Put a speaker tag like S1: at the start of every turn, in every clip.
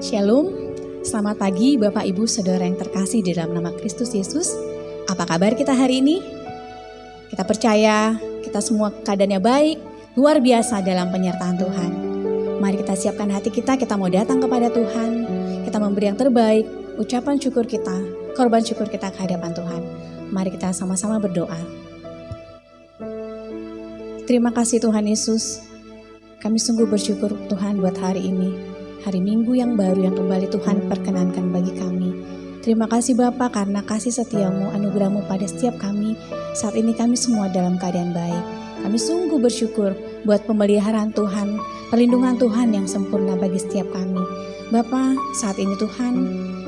S1: Shalom, selamat pagi Bapak Ibu Saudara yang terkasih di dalam nama Kristus Yesus. Apa kabar kita hari ini? Kita percaya kita semua keadaannya baik, luar biasa dalam penyertaan Tuhan. Mari kita siapkan hati kita mau datang kepada Tuhan. Kita memberi yang terbaik, ucapan syukur kita, korban syukur kita ke hadapan Tuhan. Mari kita sama-sama berdoa. Terima kasih Tuhan Yesus. Kami sungguh bersyukur Tuhan buat hari ini. Hari Minggu yang baru yang kembali Tuhan perkenankan bagi kami. Terima kasih Bapa karena kasih setiamu, anugerahmu pada setiap kami. Saat ini kami semua dalam keadaan baik. Kami sungguh bersyukur buat pemeliharaan Tuhan, perlindungan Tuhan yang sempurna bagi setiap kami. Bapa, saat ini Tuhan,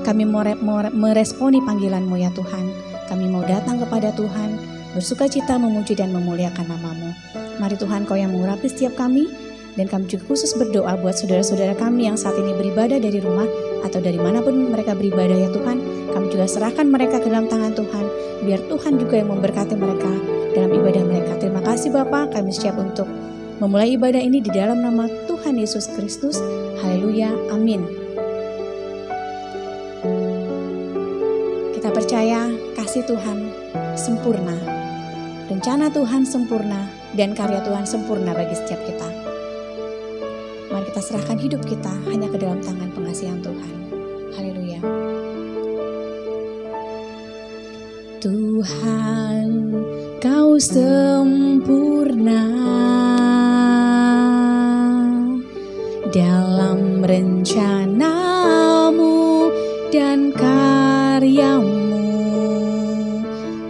S1: kami mau meresponi panggilan-Mu ya Tuhan. Kami mau datang kepada Tuhan, bersukacita memuji dan memuliakan nama-Mu. Mari Tuhan Kau yang mengurapi setiap kami. Dan kami juga khusus berdoa buat saudara-saudara kami yang saat ini beribadah dari rumah atau dari manapun mereka beribadah ya Tuhan. Kami juga serahkan mereka ke dalam tangan Tuhan. Biar Tuhan juga yang memberkati mereka dalam ibadah mereka. Terima kasih Bapak, kami siap untuk memulai ibadah ini di dalam nama Tuhan Yesus Kristus. Haleluya, amin. Kita percaya kasih Tuhan sempurna. Rencana Tuhan sempurna dan karya Tuhan sempurna bagi setiap kita. Mari kita serahkan hidup kita hanya ke dalam tangan pengasihan Tuhan. Haleluya. Tuhan, Kau sempurna dalam rencana-Mu dan karya-Mu.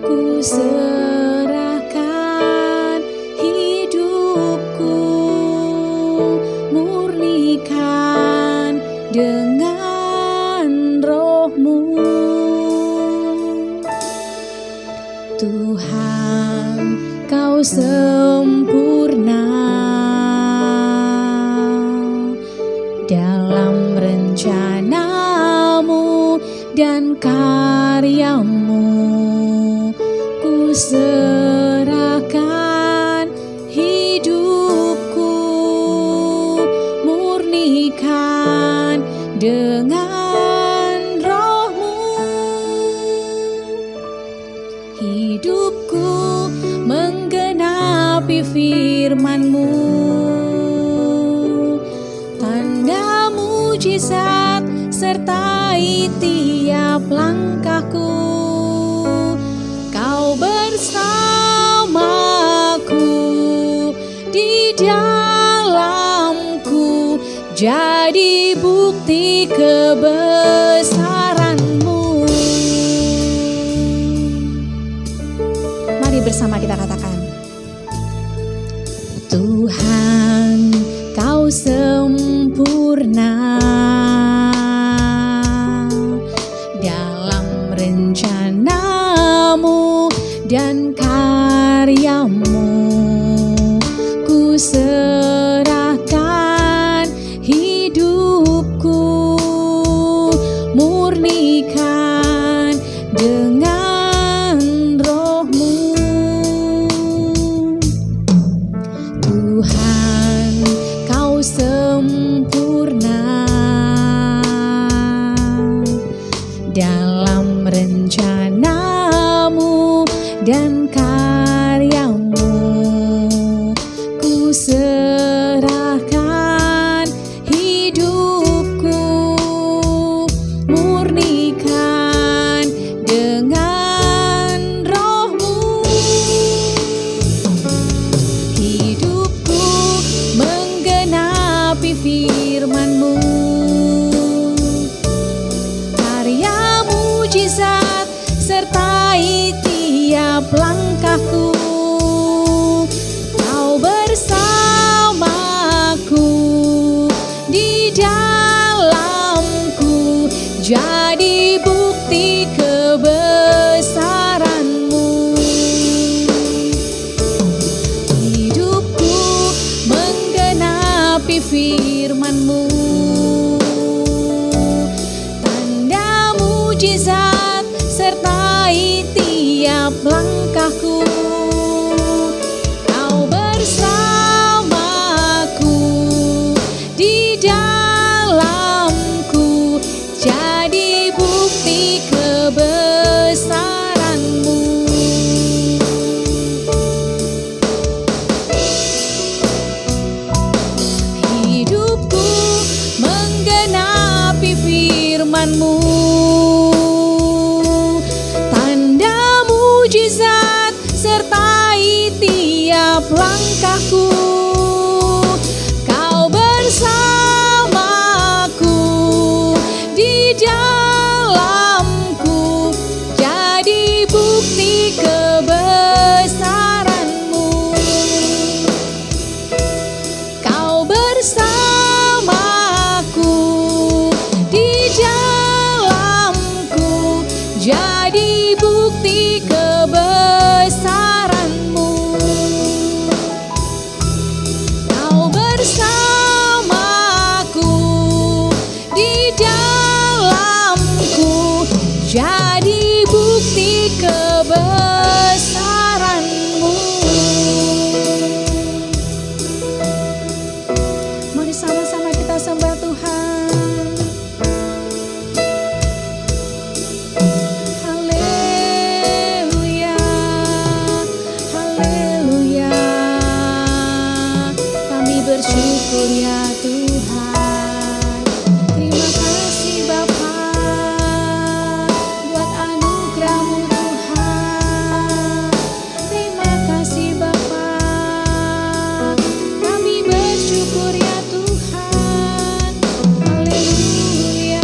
S1: Ku serahkan hidupku, murnikan dengan Roh-Mu. Tuhan, Kau sempurna dalam rencana-Mu dan karya-Mu. Ku serahkan hidupku, murnikan dengan Roh-Mu. Hidupku menggenapi firman-Mu, tanda mujizat sertai tiap langkahku. Kau bersamaku di dalamku, jadi bukti kebesaran-Mu. Mari bersama kita katakan, Tuhan, Kau sempurna dalam rencana-Mu dan karya-Mu. Ku serahkan hidupku, murnikan dengan Roh-Mu. Tuhan, Kau sempurna dalam rencana-Mu dan karya-Mu. Ku serahkan hidupku, murnikan dengan Roh-Mu. Hidupku menggenapi firman-Mu, karya mujizat sertai tiap langkahku. Kau bersamaku di dalamku, jadi bukti kebesaran-Mu. Hidupku menggenapi firman-Mu, tanda mujizat sertai tiap langkahku. Kau bersamaku di dalamku, menyertai tiap langkahku. Kau bersamaku di dalamku, jadi bukti kebesaran-Mu. Kau bersamaku di dalamku, jadi bukti kebesaran-Mu. Kau bersamaku di dalamku, jadi bukti kebesaran-Mu. Mari sama-sama kita sembah Tuhan. Haleluya, haleluya. Kami bersyukur ya Tuhan. Terima kasih Bapa buat anugerah-Mu Tuhan. Terima kasih Bapa. Kami bersyukur ya Tuhan. Haleluya.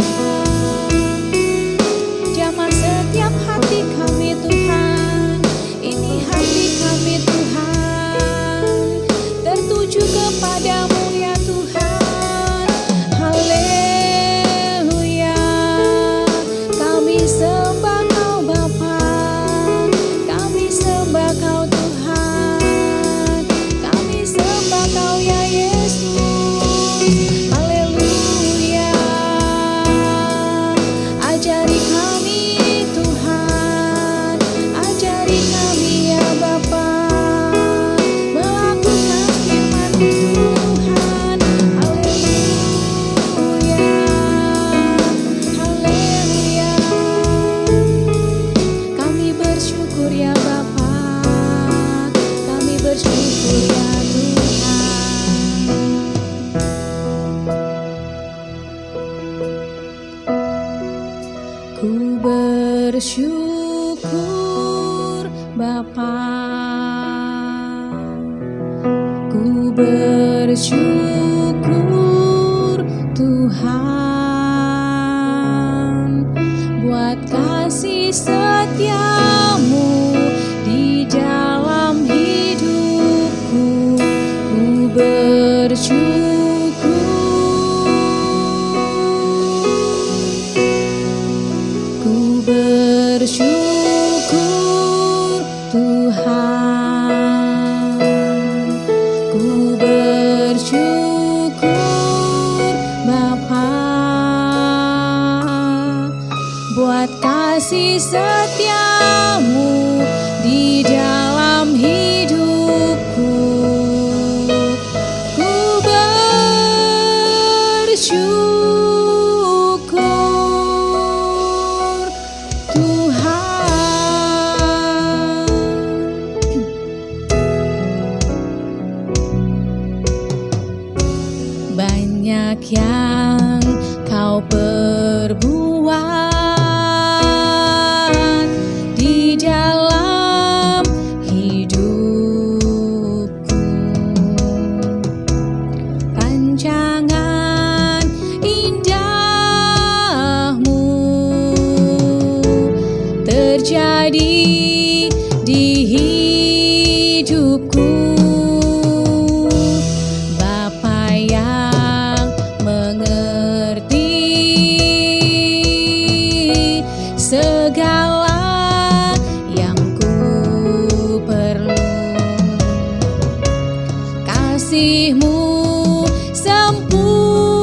S1: Jamah setiap hati kami Tuhan. Ini hati kami Tuhan, tertuju kepada-Mu ya Tuhan. Haleluya. Kami sembah Kau Bapa, kami sembah Kau Tuhan, kami sembah Kau ya Yesus. Haleluya. Ajari kami Tuhan, ajari kami ya Bapa, melakukan firman-Mu Tuhan. Haleluya, haleluya. Kami bersyukur ya Bapa, kami bersyukur ya Tuhan. Ku bersyukur Bapa, ku bersyukur Tuhan buat kasih setia-Mu di dalam hidupku. Ku bersyukur, ku bersyukur Tuhan. Ku bersyukur Bapa buat kasih setia-Mu di dalam hidupku. Ku bersyukur Tuhan. Banyak yang Kau perbuat di dalam hidupku. Rancangan indah-Mu terjadi di hidupku. Bapa yang mengerti segala yang ku perlu. Kasih-Mu sempurna,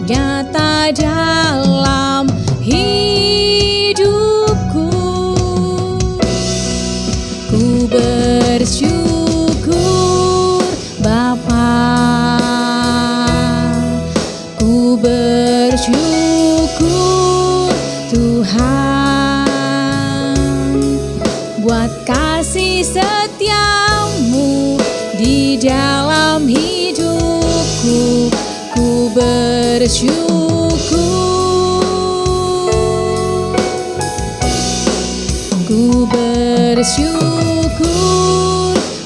S1: nyata dalam hidupku. Ku bersyukur Bapa, ku bersyukur Tuhan buat kasih setia-Mu di dalam hidupku. Ku bersyukur, ku bersyukur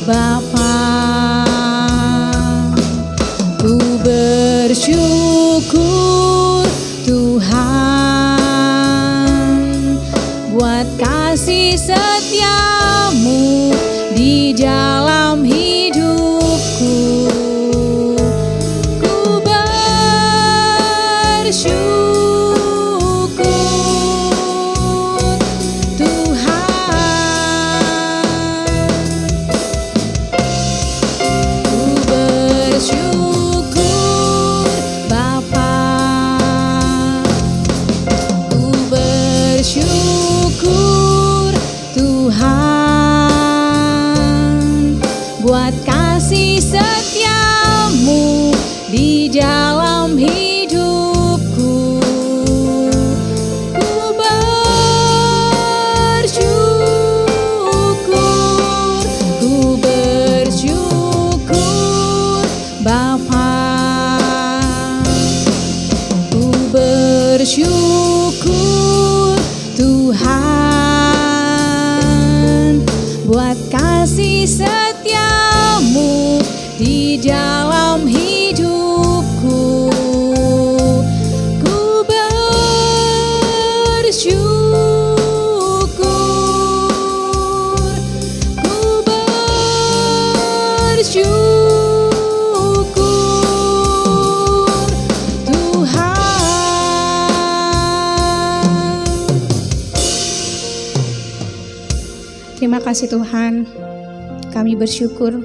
S1: Bapa, ku bersyukur Tuhan buat kasih setiamu di dalam hidupku. Ku bersyukur bersyukur Tuhan buat kasih setiamu di dalam hidupku. Ku bersyukur Bapa, ku bersyukur Tuhan buat kasih setiamu di dalam hidupku. Ku bersyukur, ku bersyukur Tuhan. Terima kasih Tuhan, kami bersyukur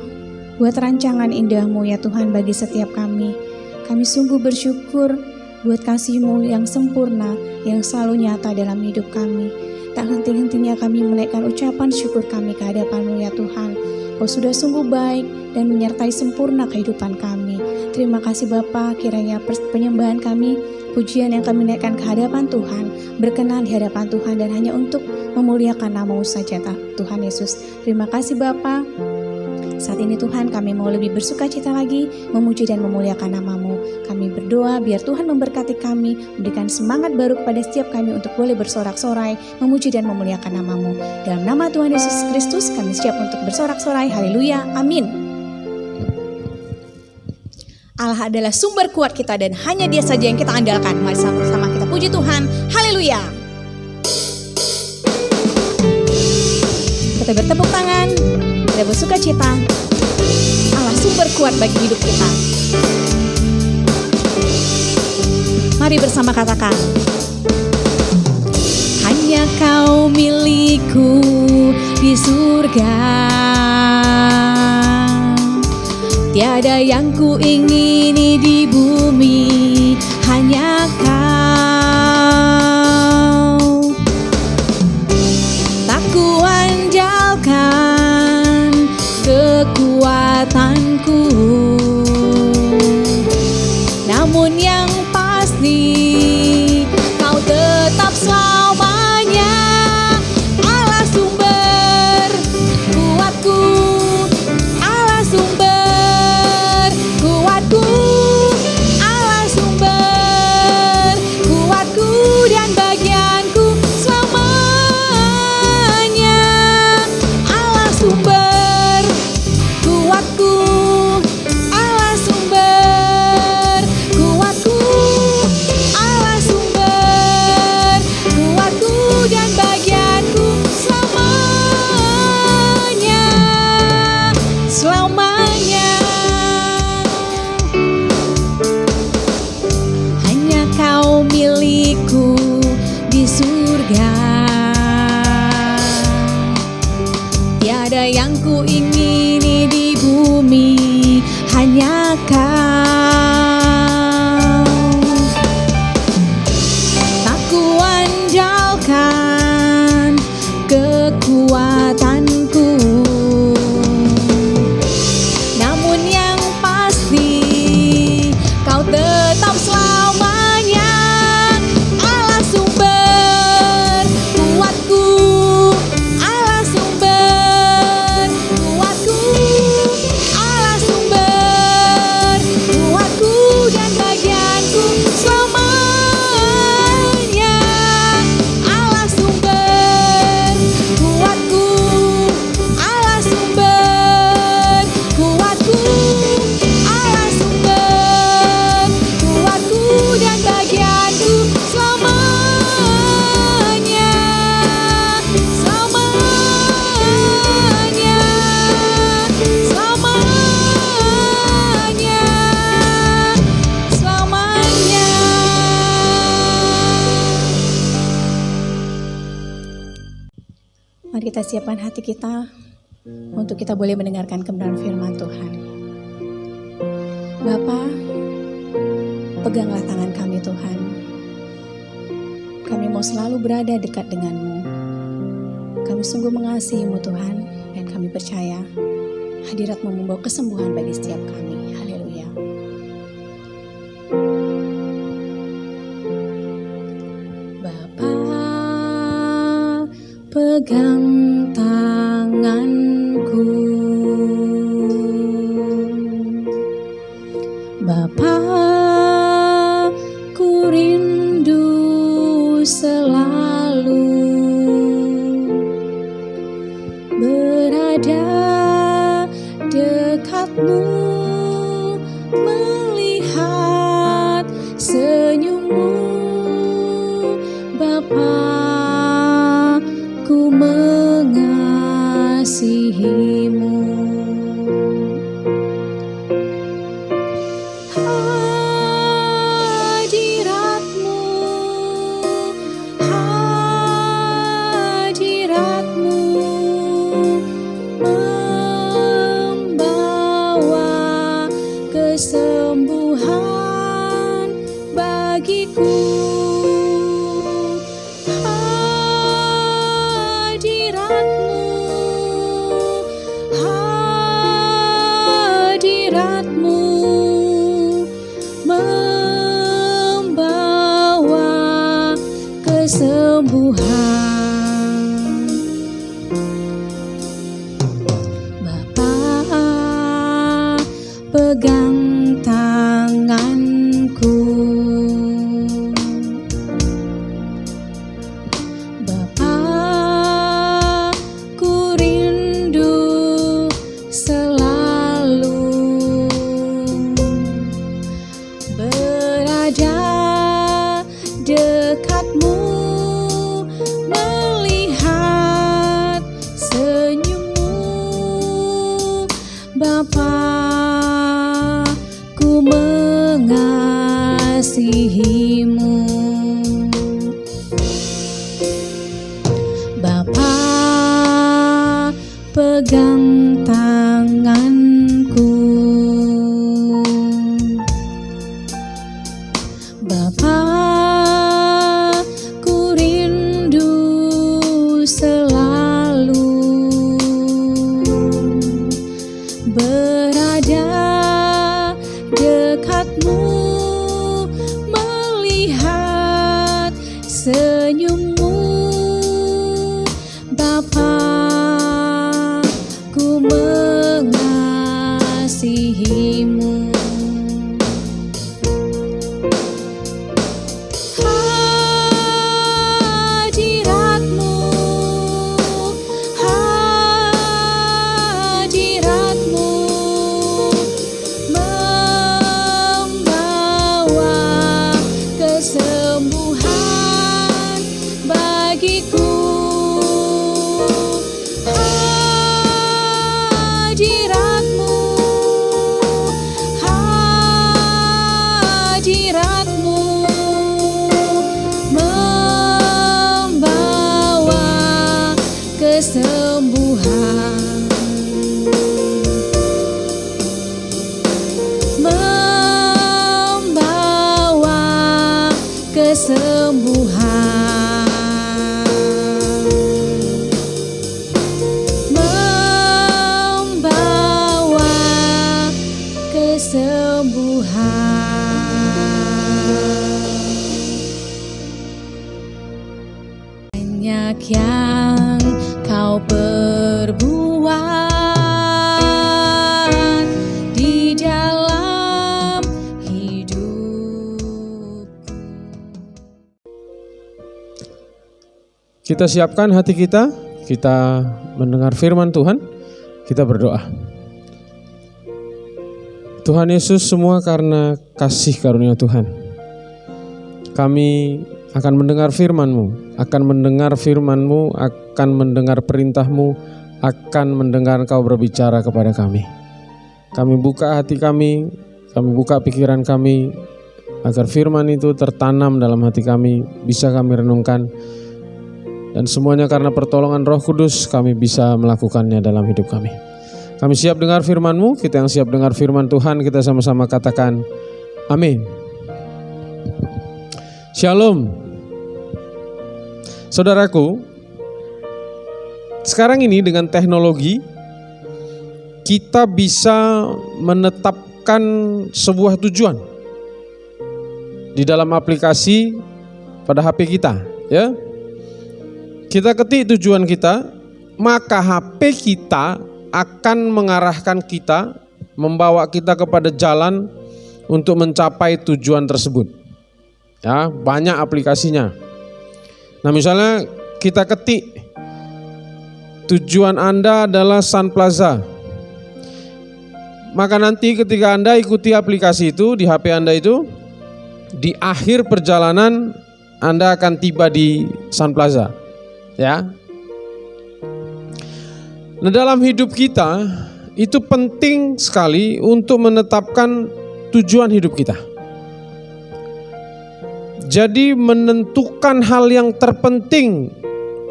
S1: buat rancangan indah-Mu ya Tuhan bagi setiap kami. Kami sungguh bersyukur buat kasih-Mu yang sempurna, yang selalu nyata dalam hidup kami. Tak henti-hentinya kami menaikkan ucapan syukur kami ke hadapan-Mu ya Tuhan. Kau sudah sungguh baik dan menyertai sempurna kehidupan kami. Terima kasih Bapa, kiranya penyembahan kami, pujian yang kami naikkan ke hadapan Tuhan, berkenan di hadapan Tuhan dan hanya untuk memuliakan nama-Mu saja Tuhan Yesus. Terima kasih Bapa. Saat ini Tuhan kami mau lebih bersuka cita lagi, memuji dan memuliakan nama-Mu. Kami berdoa biar Tuhan memberkati kami, memberikan semangat baru kepada setiap kami untuk boleh bersorak-sorai, memuji dan memuliakan nama-Mu. Dalam nama Tuhan Yesus Kristus kami siap untuk bersorak-sorai. Haleluya, amin. Allah adalah sumber kuat kita dan hanya Dia saja yang kita andalkan. Mari sama-sama kita puji Tuhan. Haleluya. Kita bertepuk tangan, kita bersuka cita. Allah sumber kuat bagi hidup kita. Mari bersama katakan, hanya Kau milikku di surga, tiada yang ku ingini di bumi, hanya Kau. Tak kuandalkan kekuatanku, namun yang pasti Kau tetap selamanya Allah sumber kuatku, Allah sumber kuatku, Allah sumber kuatku dan bagianku selamanya. Allah sumber kuatku, Allah sumber kuatku, Allah sumber kuatku dan bagianku selamanya, selamanya. Hanya Kau milikku di surga, tiada yang ku ingini di bumi, hanya Kau. Tak kuandalkan kekuatanku, namun yang pasti Kau tetap selamanya Allah sumber kuatku, Allah sumber kuatku, Allah sumber kuatku dan bagianku selamanya. Allah sumber kuatku, Mari kita siapkan hati kita untuk kita boleh mendengarkan kebenaran firman Tuhan. Bapa, peganglah tangan kami Tuhan. Kami mau selalu berada dekat denganmu. Kami sungguh mengasihi-Mu Tuhan, dan kami percaya hadirat-Mu membawa kesembuhan bagi setiap kami. Haleluya. Bapa, pegang tanganku. Bapa, ku rindu selalu berada dekatmu, melihat senyummu. Bapa, ku mengasihimu. Kesembuhan bagiku, hadiratmu membawa kesembuhan. Bapa, pegang tanganku. Bapa, ku rindu selalu berada dekatmu, melihat senyummu. Bapa, ku mengasihimu. Bapa, pegang tanganku. Bapa, ku rindu selalu berada dekatmu, melihat senyummu. Bapa, ku mengasihimu. Kesembuhan, membawa kesembuhan, membawa kesembuhan. Banyak yang kau perbuat di dalam hidupku.
S2: Kita siapkan hati kita mendengar firman Tuhan, kita berdoa. Tuhan Yesus, semua karena kasih karunia Tuhan, kami akan mendengar firman-Mu, akan mendengar perintah-Mu, akan mendengar Engkau berbicara kepada kami. Kami buka hati kami buka pikiran kami, agar firman itu tertanam dalam hati kami, bisa kami renungkan, Dan semuanya karena pertolongan Roh Kudus kami bisa melakukannya dalam hidup kami. Kami siap dengar firman-Mu, kita yang siap dengar firman Tuhan, kita sama-sama katakan amin. Shalom. Saudaraku, sekarang ini dengan teknologi kita bisa menetapkan sebuah tujuan di dalam aplikasi pada HP kita, ya. Kita ketik tujuan kita, maka HP kita akan mengarahkan kita, membawa kita kepada jalan untuk mencapai tujuan tersebut. Ya, banyak aplikasinya. Nah, misalnya kita ketik tujuan Anda adalah Sun Plaza. Maka nanti ketika Anda ikuti aplikasi itu di HP Anda itu, di akhir perjalanan Anda akan tiba di Sun Plaza. Ya. Nah, dalam hidup kita itu penting sekali untuk menetapkan tujuan hidup kita. Jadi menentukan hal yang terpenting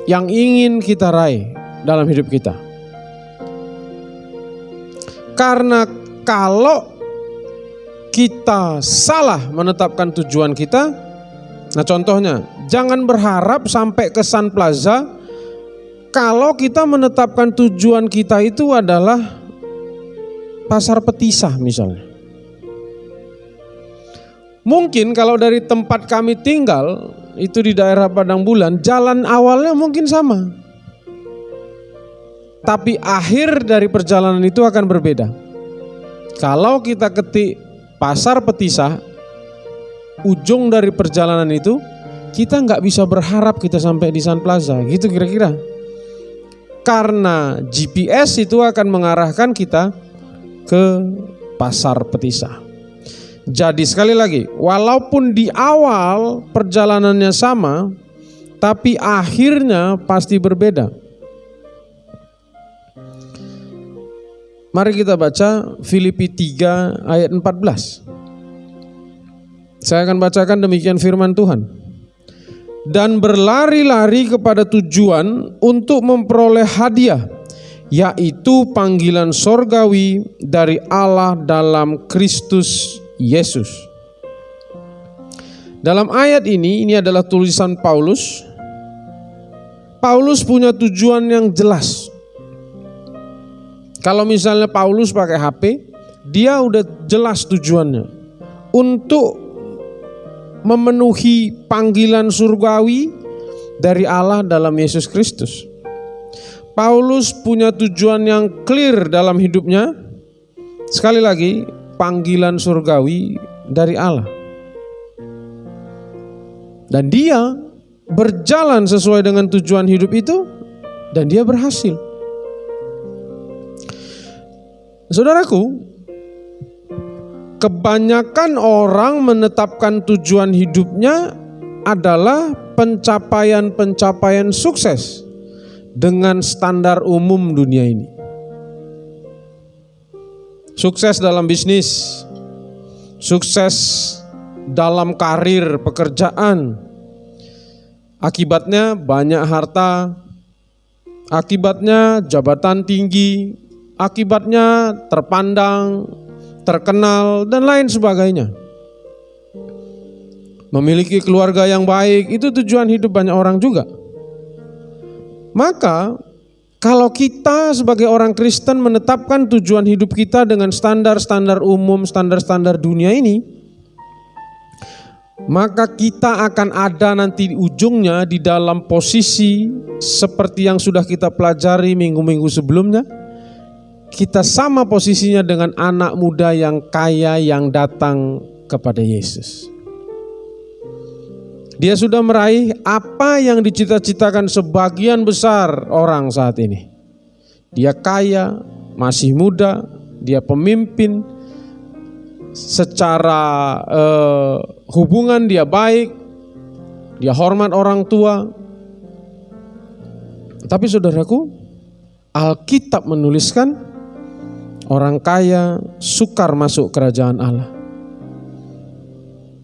S2: yang ingin kita raih dalam hidup kita. Karena kalau kita salah menetapkan tujuan kita, nah contohnya, jangan berharap sampai ke Sun Plaza kalau kita menetapkan tujuan kita itu adalah Pasar Petisah misalnya. Mungkin kalau dari tempat kami tinggal itu di daerah Padang Bulan, jalan awalnya mungkin sama. Tapi akhir dari perjalanan itu akan berbeda. Kalau kita ketik Pasar Petisah, ujung dari perjalanan itu kita nggak bisa berharap kita sampai di Sun Plaza, gitu kira-kira. Karena GPS itu akan mengarahkan kita ke Pasar Petisah. Jadi sekali lagi, walaupun di awal perjalanannya sama, tapi akhirnya pasti berbeda. Mari kita baca Filipi 3 ayat 14. Saya akan bacakan demikian firman Tuhan. Dan berlari-lari kepada tujuan untuk memperoleh hadiah, yaitu panggilan sorgawi dari Allah dalam Kristus Yesus. Dalam ayat ini adalah tulisan Paulus. Paulus punya tujuan yang jelas. Kalau misalnya Paulus pakai HP, dia udah jelas tujuannya. Untuk memenuhi panggilan surgawi dari Allah dalam Yesus Kristus. Paulus punya tujuan yang clear dalam hidupnya. Sekali lagi, panggilan surgawi dari Allah. Dan dia berjalan sesuai dengan tujuan hidup itu, dan dia berhasil. Saudaraku, kebanyakan orang menetapkan tujuan hidupnya adalah pencapaian-pencapaian sukses dengan standar umum dunia ini. Sukses dalam bisnis, sukses dalam karir, pekerjaan. Akibatnya banyak harta, akibatnya jabatan tinggi, akibatnya terpandang, terkenal, dan lain sebagainya. Memiliki keluarga yang baik, itu tujuan hidup banyak orang juga. Maka kalau kita sebagai orang Kristen menetapkan tujuan hidup kita dengan standar-standar umum, standar-standar dunia ini, maka kita akan ada nanti di ujungnya di dalam posisi seperti yang sudah kita pelajari minggu-minggu sebelumnya. Kita sama posisinya dengan anak muda yang kaya yang datang kepada Yesus. Dia sudah meraih apa yang dicita-citakan sebagian besar orang saat ini. Dia kaya, masih muda, dia pemimpin, secara hubungan dia baik, dia hormat orang tua. Tapi saudaraku, Alkitab menuliskan orang kaya sukar masuk kerajaan Allah.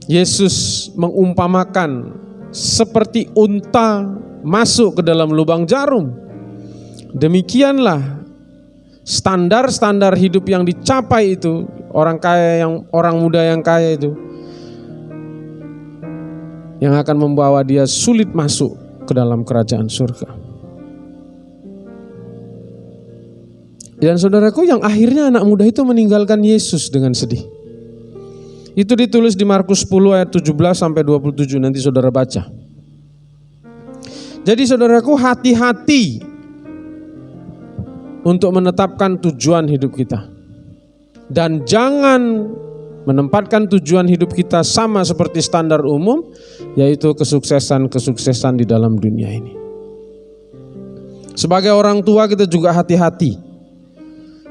S2: Yesus mengumpamakan seperti unta masuk ke dalam lubang jarum. Demikianlah standar-standar hidup yang dicapai itu, orang muda yang kaya itu, yang akan membawa dia sulit masuk ke dalam kerajaan surga. Dan saudaraku, yang akhirnya anak muda itu meninggalkan Yesus dengan sedih. Itu ditulis di Markus 10 ayat 17 sampai 27, nanti saudara baca. Jadi saudaraku, hati-hati untuk menetapkan tujuan hidup kita. Dan jangan menempatkan tujuan hidup kita sama seperti standar umum, yaitu kesuksesan-kesuksesan di dalam dunia ini. Sebagai orang tua kita juga hati-hati.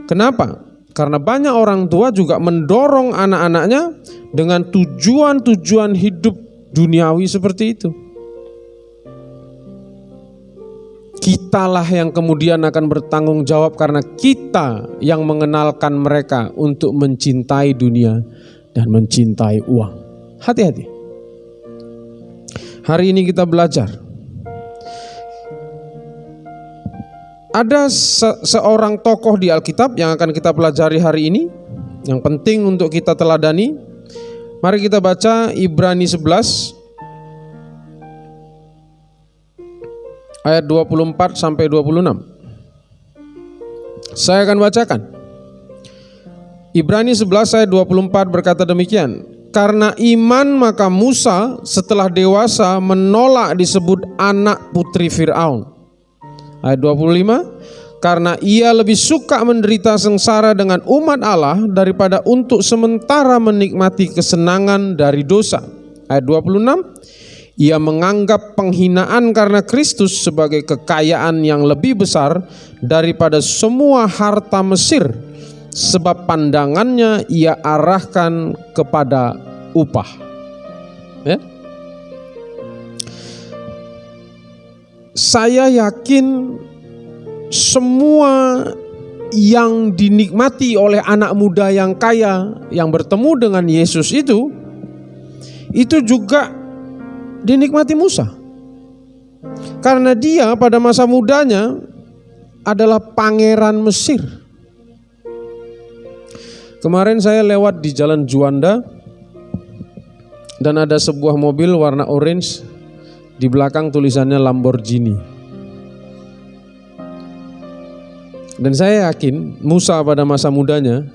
S2: Kenapa? Karena banyak orang tua juga mendorong anak-anaknya dengan tujuan-tujuan hidup duniawi seperti itu. Kitalah yang kemudian akan bertanggung jawab karena kita yang mengenalkan mereka untuk mencintai dunia dan mencintai uang. Hati-hati. Hari ini kita belajar. Ada seorang tokoh di Alkitab yang akan kita pelajari hari ini, yang penting untuk kita teladani. Mari kita baca Ibrani 11 ayat 24 sampai 26. Saya akan bacakan. Ibrani 11 ayat 24 berkata demikian. Karena iman maka Musa setelah dewasa menolak disebut anak putri Fir'aun. Ayat 25, karena ia lebih suka menderita sengsara dengan umat Allah daripada untuk sementara menikmati kesenangan dari dosa. Ayat 26, ia menganggap penghinaan karena Kristus sebagai kekayaan yang lebih besar daripada semua harta Mesir, sebab pandangannya ia arahkan kepada upah. Ya? Saya yakin semua yang dinikmati oleh anak muda yang kaya yang bertemu dengan Yesus itu juga dinikmati Musa. Karena dia pada masa mudanya adalah pangeran Mesir. Kemarin saya lewat di Jalan Juanda dan ada sebuah mobil warna orange. Di belakang tulisannya Lamborghini. Dan saya yakin Musa pada masa mudanya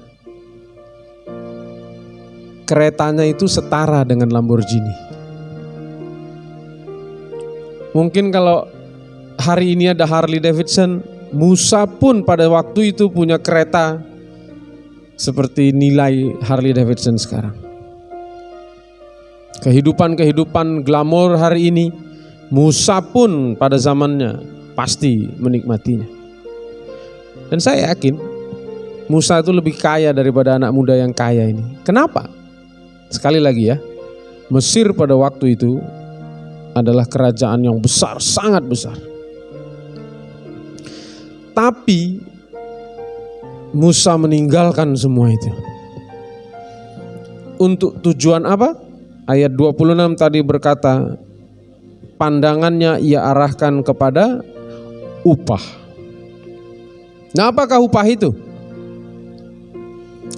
S2: keretanya itu setara dengan Lamborghini. Mungkin kalau hari ini ada Harley Davidson, Musa pun pada waktu itu punya kereta seperti nilai Harley Davidson sekarang. Kehidupan glamor hari ini, Musa pun pada zamannya pasti menikmatinya. Dan saya yakin Musa itu lebih kaya daripada anak muda yang kaya ini. Kenapa? Sekali lagi ya, Mesir pada waktu itu adalah kerajaan yang besar, sangat besar. Tapi Musa meninggalkan semua itu. Untuk tujuan apa? Ayat 26 tadi berkata, pandangannya ia arahkan kepada upah. Nah, apakah upah itu?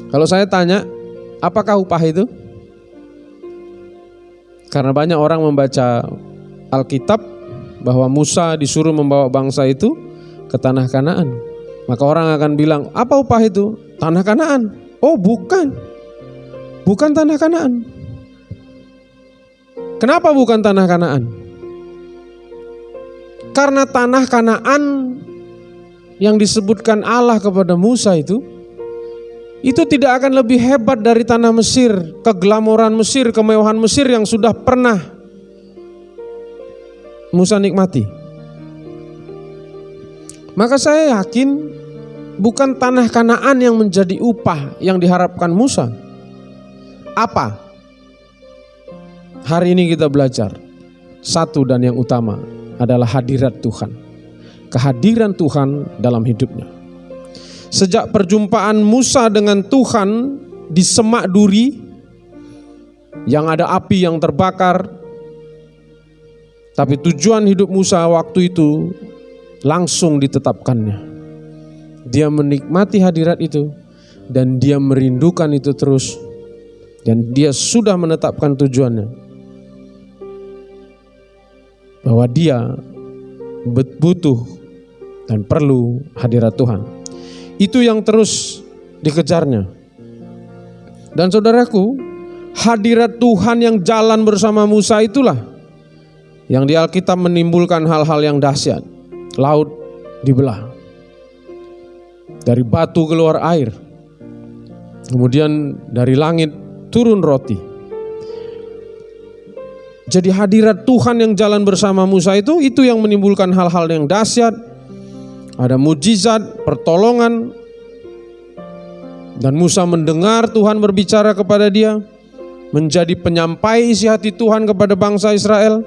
S2: Kalau saya tanya, apakah upah itu? Karena banyak orang membaca Alkitab bahwa Musa disuruh membawa bangsa itu ke tanah Kanaan. Maka orang akan bilang, apa upah itu? Tanah Kanaan. Oh, bukan. Bukan tanah Kanaan. Kenapa bukan tanah Kanaan? Karena tanah Kanaan yang disebutkan Allah kepada Musa itu tidak akan lebih hebat dari tanah Mesir, keglamoran Mesir, kemewahan Mesir yang sudah pernah Musa nikmati. Maka saya yakin bukan tanah Kanaan yang menjadi upah yang diharapkan Musa. Apa? Hari ini kita belajar satu dan yang utama adalah hadirat Tuhan. Kehadiran Tuhan dalam hidupnya. Sejak perjumpaan Musa dengan Tuhan di semak duri yang ada api yang terbakar, Tapi tujuan hidup Musa waktu itu langsung ditetapkannya. Dia menikmati hadirat itu dan dia merindukan itu terus. Dan dia sudah menetapkan tujuannya. Bahwa dia butuh dan perlu hadirat Tuhan. Itu yang terus dikejarnya. Dan saudaraku, hadirat Tuhan yang jalan bersama Musa itulah yang di Alkitab menimbulkan hal-hal yang dahsyat. Laut dibelah, dari batu keluar air, kemudian dari langit turun roti. Jadi hadirat Tuhan yang jalan bersama Musa itu yang menimbulkan hal-hal yang dahsyat. Ada mujizat, pertolongan, dan Musa mendengar Tuhan berbicara kepada dia, menjadi penyampai isi hati Tuhan kepada bangsa Israel.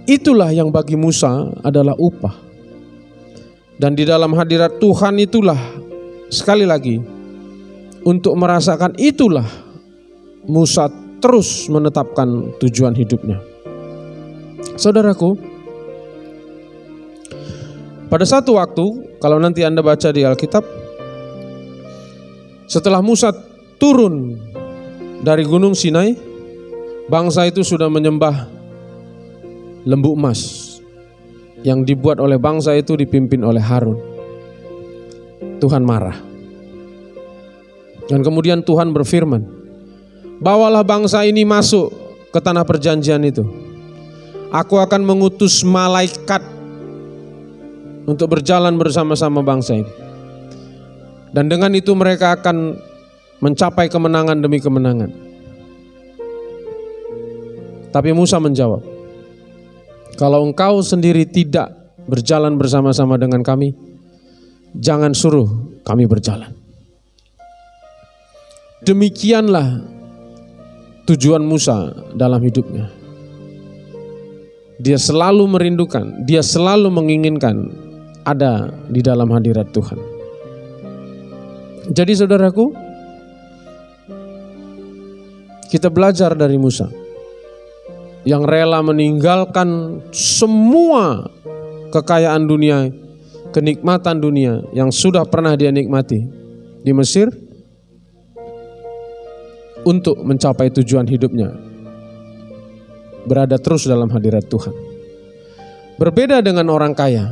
S2: Itulah yang bagi Musa adalah upah. Dan di dalam hadirat Tuhan itulah, sekali lagi, untuk merasakan itulah Musa terus menetapkan tujuan hidupnya. Saudaraku, pada satu waktu, kalau nanti Anda baca di Alkitab, setelah Musa turun dari Gunung Sinai, bangsa itu sudah menyembah lembu emas yang dibuat oleh bangsa itu dipimpin oleh Harun. Tuhan marah. Dan kemudian Tuhan berfirman, bawalah bangsa ini masuk ke tanah perjanjian itu. Aku akan mengutus malaikat untuk berjalan bersama-sama bangsa ini. Dan dengan itu mereka akan mencapai kemenangan demi kemenangan. Tapi Musa menjawab, kalau engkau sendiri tidak berjalan bersama-sama dengan kami, jangan suruh kami berjalan. Demikianlah tujuan Musa dalam hidupnya. Dia selalu merindukan, dia selalu menginginkan ada di dalam hadirat Tuhan. Jadi saudaraku, kita belajar dari Musa yang rela meninggalkan semua kekayaan dunia, kenikmatan dunia yang sudah pernah dia nikmati di Mesir untuk mencapai tujuan hidupnya, berada terus dalam hadirat Tuhan. Berbeda dengan orang kaya,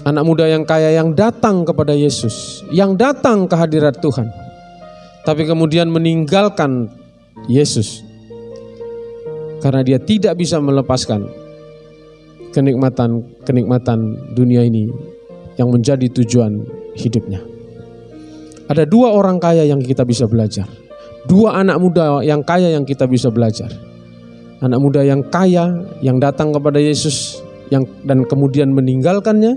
S2: anak muda yang kaya yang datang kepada Yesus, yang datang ke hadirat Tuhan, tapi kemudian meninggalkan Yesus karena dia tidak bisa melepaskan kenikmatan dunia ini yang menjadi tujuan hidupnya. Ada dua orang kaya yang kita bisa belajar, dua anak muda yang kaya yang kita bisa belajar. Anak muda yang kaya yang datang kepada Yesus dan kemudian meninggalkannya,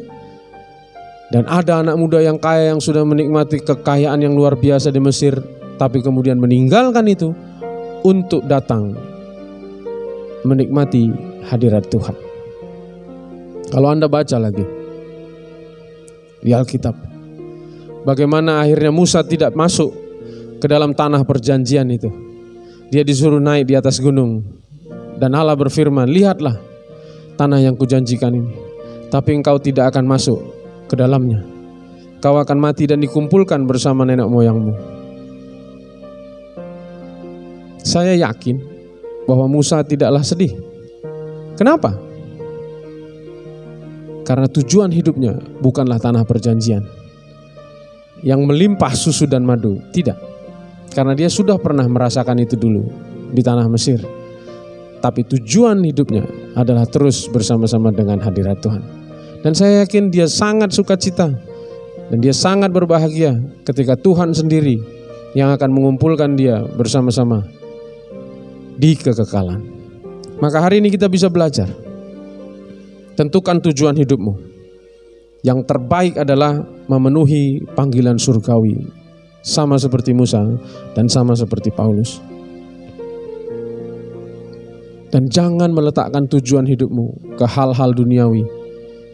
S2: dan ada anak muda yang kaya yang sudah menikmati kekayaan yang luar biasa di Mesir, tapi kemudian meninggalkan itu untuk datang menikmati hadirat Tuhan. Kalau Anda baca lagi di Alkitab, bagaimana akhirnya Musa tidak masuk ke dalam tanah perjanjian itu. Dia disuruh naik di atas gunung, dan Allah berfirman, lihatlah tanah yang kujanjikan ini, tapi engkau tidak akan masuk ke dalamnya. Kau akan mati dan dikumpulkan bersama nenek moyangmu. Saya yakin bahwa Musa tidaklah sedih. Kenapa? Karena tujuan hidupnya bukanlah tanah perjanjian yang melimpah susu dan madu. Tidak. Karena dia sudah pernah merasakan itu dulu di tanah Mesir. Tapi tujuan hidupnya adalah terus bersama-sama dengan hadirat Tuhan. Dan saya yakin dia sangat sukacita dan dia sangat berbahagia ketika Tuhan sendiri yang akan mengumpulkan dia bersama-sama di kekekalan. Maka hari ini kita bisa belajar. Tentukan tujuan hidupmu. Yang terbaik adalah memenuhi panggilan surgawi, sama seperti Musa dan sama seperti Paulus. Dan jangan meletakkan tujuan hidupmu ke hal-hal duniawi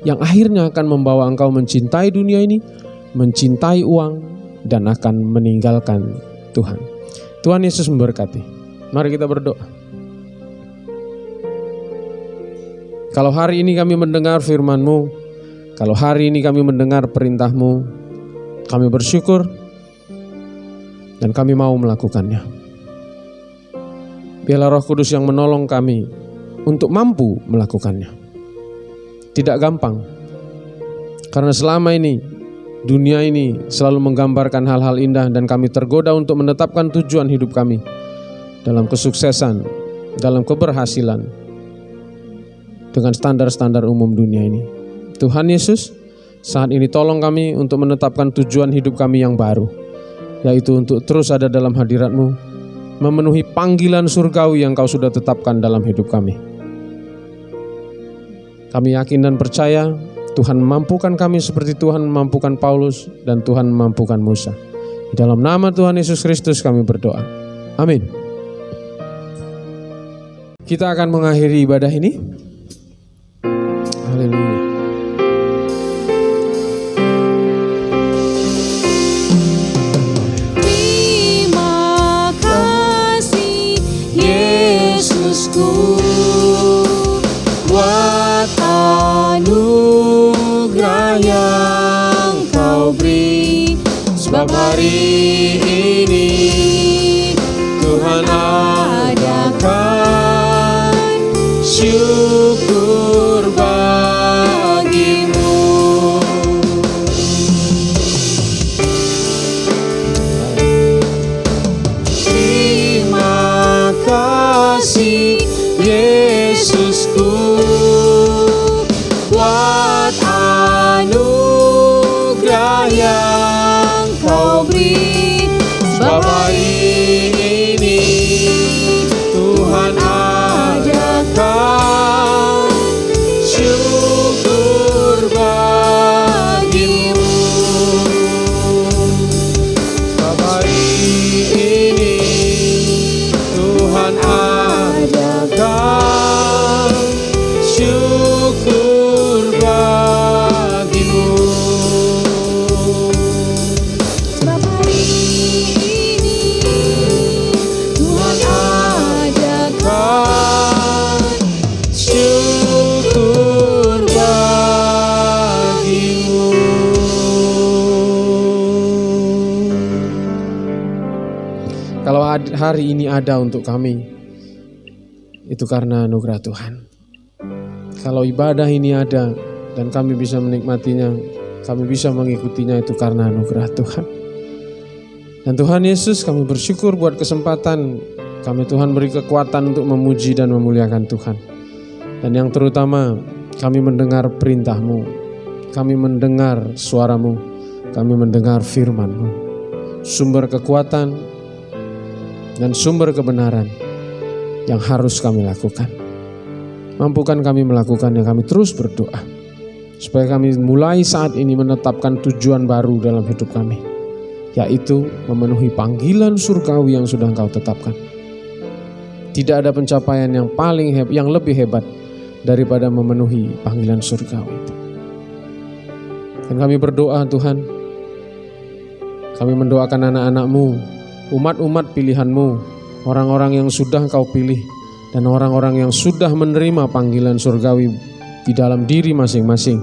S2: yang akhirnya akan membawa engkau mencintai dunia ini, mencintai uang, dan akan meninggalkan Tuhan. Tuhan Yesus memberkati. Mari kita berdoa. Kalau hari ini kami mendengar firman-Mu, kalau hari ini kami mendengar perintah-Mu, kami bersyukur dan kami mau melakukannya. Biarlah Roh Kudus yang menolong kami untuk mampu melakukannya. Tidak gampang, karena selama ini dunia ini selalu menggambarkan hal-hal indah dan kami tergoda untuk menetapkan tujuan hidup kami dalam kesuksesan, dalam keberhasilan, dengan standar-standar umum dunia ini. Tuhan Yesus, saat ini tolong kami untuk menetapkan tujuan hidup kami yang baru, yaitu untuk terus ada dalam hadirat-Mu, memenuhi panggilan surgawi yang Kau sudah tetapkan dalam hidup kami. Kami yakin dan percaya Tuhan memampukan kami seperti Tuhan memampukan Paulus dan Tuhan memampukan Musa. Di dalam nama Tuhan Yesus Kristus kami berdoa. Amin. Kita akan mengakhiri ibadah ini. Haleluya.
S1: Terima kasih Yesusku, buat anugerah yang Kau beri. Sebab hari ini Tuhan adakan syukur bagimu. Terima kasih Yesusku, buat anugerah yang Kau beri. Sebab hari ini Tuhan adakan syukur bagimu. Sebab hari ini Tuhan adakan syukur bagimu. Sebab hari ini Tuhan adakan syukur bagimu. Kalau hari ini ada untuk kami, itu karena anugerah Tuhan. Kalau ibadah ini ada dan kami bisa menikmatinya, kami bisa mengikutinya, itu karena anugerah Tuhan. Dan Tuhan Yesus, kami bersyukur buat kesempatan kami, Tuhan beri kekuatan untuk memuji dan memuliakan Tuhan. Dan yang terutama, kami mendengar perintah-Mu, kami mendengar suara-Mu, kami mendengar firman-Mu, sumber kekuatan dan sumber kebenaran yang harus kami lakukan. Mampukan kami melakukannya. Kami terus berdoa supaya kami mulai saat ini menetapkan tujuan baru dalam hidup kami, yaitu memenuhi panggilan surgawi yang sudah Engkau tetapkan. Tidak ada pencapaian yang yang lebih hebat daripada memenuhi panggilan surgawi itu. Dan kami berdoa, Tuhan, kami mendoakan anak-anak-Mu, umat-umat pilihan-Mu, orang-orang yang sudah Engkau pilih, dan orang-orang yang sudah menerima panggilan surgawi di dalam diri masing-masing,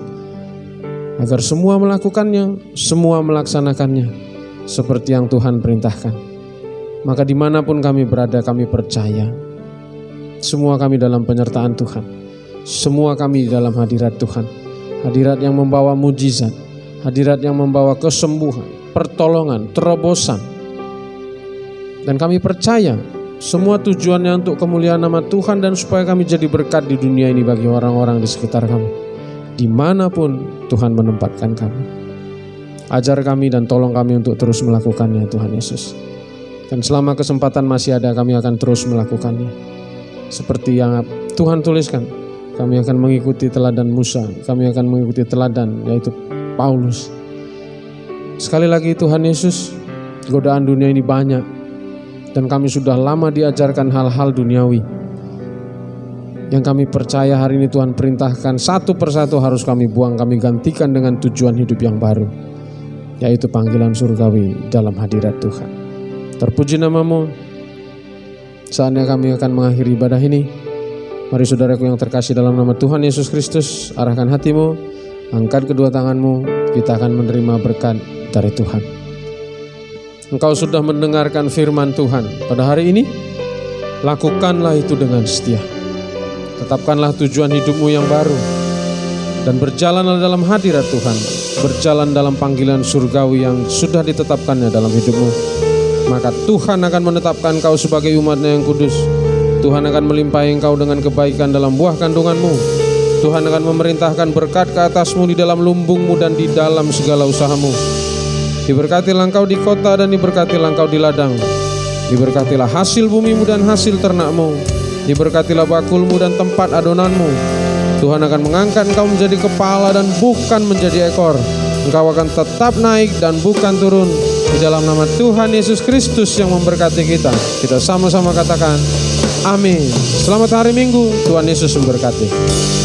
S1: agar semua melakukannya, semua melaksanakannya seperti yang Tuhan perintahkan. Maka dimanapun kami berada, kami percaya semua kami dalam penyertaan Tuhan, semua kami dalam hadirat Tuhan, hadirat yang membawa mujizat, hadirat yang membawa kesembuhan, pertolongan, terobosan. Dan kami percaya semua tujuannya untuk kemuliaan nama Tuhan dan supaya kami jadi berkat di dunia ini bagi orang-orang di sekitar kami, dimanapun Tuhan menempatkan kami. Ajar kami dan tolong kami untuk terus melakukannya, Tuhan Yesus. Dan selama kesempatan masih ada, kami akan terus melakukannya. Seperti yang Tuhan tuliskan, kami akan mengikuti teladan Musa, kami akan mengikuti teladan yaitu Paulus. Sekali lagi Tuhan Yesus, godaan dunia ini banyak, dan kami sudah lama diajarkan hal-hal duniawi yang kami percaya hari ini Tuhan perintahkan satu persatu harus kami buang, kami gantikan dengan tujuan hidup yang baru, yaitu panggilan surgawi dalam hadirat Tuhan. Terpuji nama-Mu. Saatnya kami akan mengakhiri ibadah ini.
S2: Mari saudaraku yang terkasih dalam nama Tuhan Yesus Kristus, arahkan hatimu, angkat kedua tanganmu, kita akan menerima berkat dari Tuhan. Engkau sudah mendengarkan firman Tuhan pada hari ini, lakukanlah itu dengan setia. Tetapkanlah tujuan hidupmu yang baru dan berjalanlah dalam hadirat Tuhan, berjalan dalam panggilan surgawi yang sudah ditetapkannya dalam hidupmu. Maka Tuhan akan menetapkan kau sebagai umat-Nya yang kudus. Tuhan akan melimpahi engkau dengan kebaikan dalam buah kandunganmu. Tuhan akan memerintahkan berkat ke atasmu di dalam lumbungmu dan di dalam segala usahamu. Diberkatilah engkau di kota dan diberkatilah engkau di ladang. Diberkatilah hasil bumimu dan hasil ternakmu. Diberkatilah bakulmu dan tempat adonanmu. Tuhan akan mengangkat engkau menjadi kepala dan bukan menjadi ekor. Engkau akan tetap naik dan bukan turun. Di dalam nama Tuhan Yesus Kristus yang memberkati kita, kita sama-sama katakan amin. Selamat hari Minggu, Tuhan Yesus memberkati.